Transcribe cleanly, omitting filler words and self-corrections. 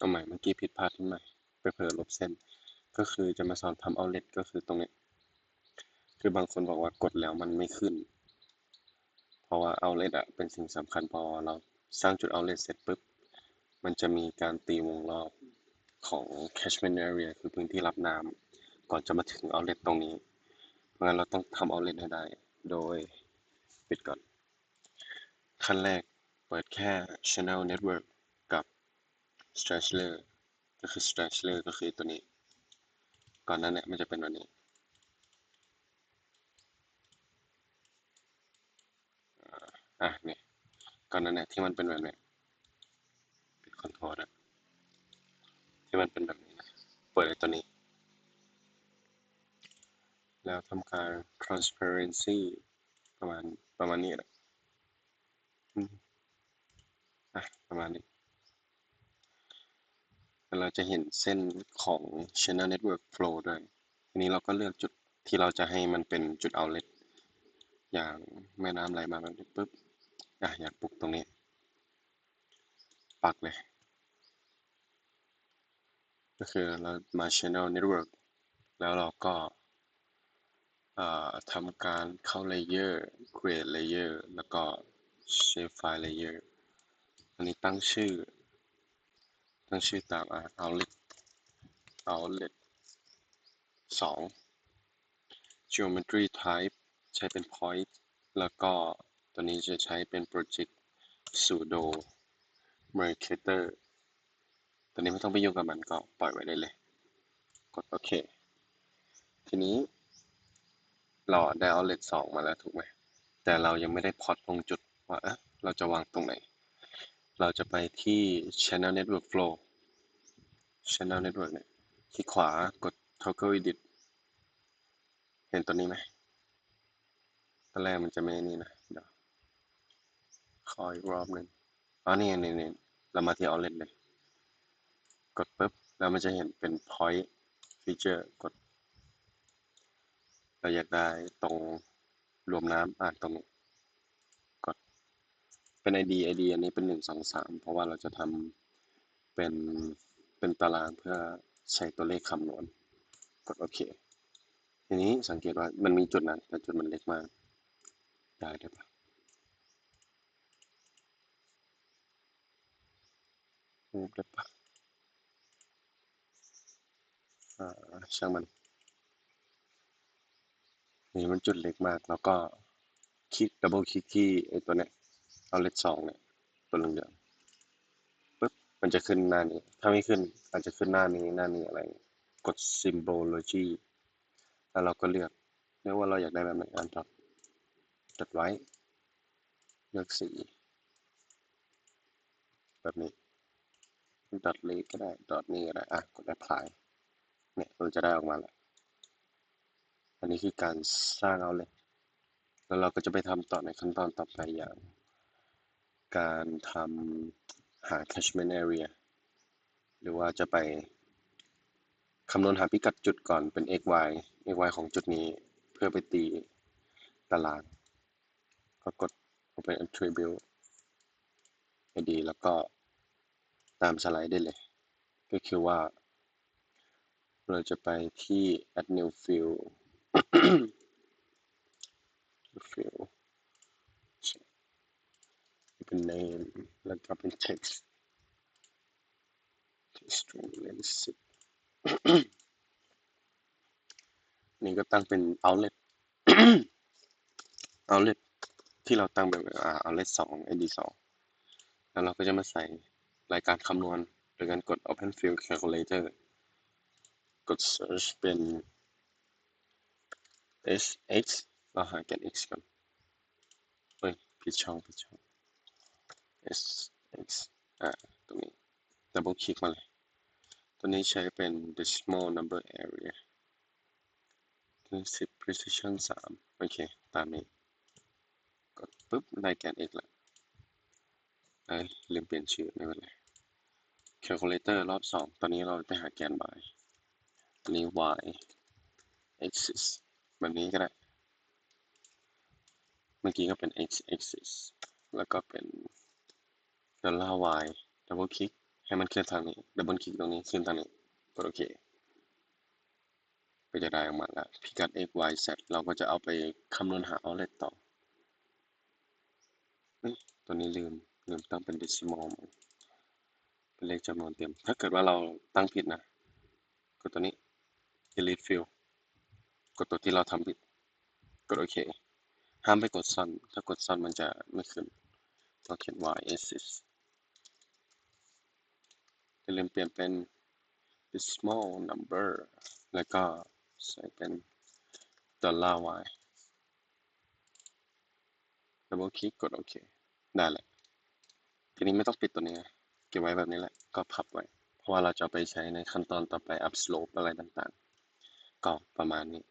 เอาใหม่เมื่อกี้ผิดพลาดนิดหน่อยไปเผลอลบเส้นก็คือจะมาสอนทำ outlet ก็คือตรงนี้คือบางคนบอกว่ากดแล้วมันไม่ขึ้นเพราะว่า outlet อะเป็นสิ่งสำคัญพอเราสร้างจุด outlet เสร็จปุ๊บมันจะมีการตีวงรอบของ catchment area คือพื้นที่รับน้ำก่อนจะมาถึง outlet ตรงนี้เพราะงั้นเราต้องทำ outlet ให้ได้โดยปิดก่อนขั้นแรกเปิดแค่ channel network กับ straggler ก็คือ straggler ก็คือตัวนี้ก่อนหน้านี้มันจะเป็นแบบนี้นี่ก่อนหน้านี้ที่มันเป็นแบบนี้ปิดคอนโทรลที่มันเป็นแบบนี้นะเปิดตัวนี้แล้วทำการ transparency ประมาณประมาณนี้แหละประมาณนี้แล้วเราจะเห็นเส้นของ channel network flow ด้วยทีนี้เราก็เลือกจุดที่เราจะให้มันเป็นจุด outlet อย่างแม่น้ำไหลมาแบบนี้ปุ๊บอยากปลุกตรงนี้ปักเลยก็คือเรามา channel network แล้วเราก็ทำการเข้า layer create layer แล้วก็ shape file layer อันนี้ตั้งชื่อตาม outlet 2 geometry type ใช้เป็น point แล้วก็ตัวนี้จะใช้เป็น project pseudo mercator ตัวนี้ไม่ต้องไปยุ่งกับมันก็ปล่อยไว้ได้เลยกดโอเคทีนี้เราได้ outlet 2มาแล้วถูกไหมแต่เรายังไม่ได้พอตตรงจุดว่าเราจะวางตรงไหนเราจะไปที่ channel network flow channel network เนี่ยคลิกขวากด toggle edit เห็นตัวนี้ไหมตอนแรกมันจะไม่นี่นะเดี๋ยวขออีกรอบหนึ่งนี่เรามาที่ outlet เลยกดปุ๊บแล้วมันจะเห็นเป็น point feature กดเราอยากได้ตรงรวมน้ำตรงนี้กดเป็น ID อันนี้เป็น1 2 3เพราะว่าเราจะทำเป็นตารางเพื่อใช้ตัวเลขคำนวณกดโอเคทีนี้สังเกตว่ามันมีจุดนั้นแต่จุดมันเล็กมากได้ปะได้ปะช่างมันนี่มันจุดเล็กมากแล้วก็ดับเบิลคลิกที่ไอ้ตัวเนี้ยเอาเลข2เนี่ยตัวเหลืองๆปุ๊บมันจะขึ้นหน้านี้ถ้าไม่ขึ้นอาจจะขึ้นหน้านี้อะไรกด symbology แล้วเราก็เลือกว่าเราอยากได้แบบไหนจดไว้เลือกสีแบบนี้ดอทเล็กก็ได้ดอทนี้ก็ได้กด apply เนี่ยมันจะได้ออกมาแล้วอันนี้คือการสร้างเอาเลยแล้วเราก็จะไปทำต่อในขั้นตอนต่อไปอย่างการทำหา catchment area หรือว่าจะไปคำนวณหาพิกัดจุดก่อนเป็น xy ของจุดนี้เพื่อไปตีตารางก็กด open attribute id แล้วก็ตามสไลด์ได้เลยก็คือว่าเราจะไปที่ add new field field เป็น name แล้วก็เป็น text string length 10นี่ก็ตั้งเป็น outlet outlet ที่เราตั้งเป็นoutlet 2 id 2แล้วเราก็จะมาใส่รายการคำนวณโดยการกด open field calculator กด search เป็น sx เราหาแกน x ก่อนผิดช่อง sx ตรงนี้ double click มาเลยตัวนี้ใช้เป็น decimal number area 10 precision 3โอเคตามนี้กดปุ๊บได้แกน x แล้วลืมเปลี่ยนชื่อไม่เป็นไร calculator รอบ2ตอนนี้เราไปหาแกน y อันนี้ y axis แบบนี้ก็ได้เมื่อกี้ก็เป็น x axis แล้วก็เป็น$y double click ให้มันเคลื่อนทางนี้ดับเบิลคลิกตรงนี้ขึ้นทางนี้กดโอเคก็จะได้ออกมาแล้วพิกัด x y z เราก็จะเอาไปคำนวณหา outlet ต่อตัวนี้ลืมตั้งเป็น decimal เป็นเลขจำนวนเต็มถ้าเกิดว่าเราตั้งผิดนะกดตัวนี้ delete field กดตัวที่เราทำผิดกดโอเคห้ามไปกดซ่อนถ้ากดซ่อนมันจะไม่ขึ้นต้องเขียน y axis อย่าลืมเปลี่ยนเป็น decimal number แล้วก็ใส่เป็น $y ดับเบิลคลิกกดโอเคได้แหละทีนี้ไม่ต้องปิดตัวนี้เก็บไว้แบบนี้แหละก็พับไว้เพราะว่าเราจะไปใช้ในขั้นตอนต่อไป up slope อะไรต่างๆก็ประมาณนี้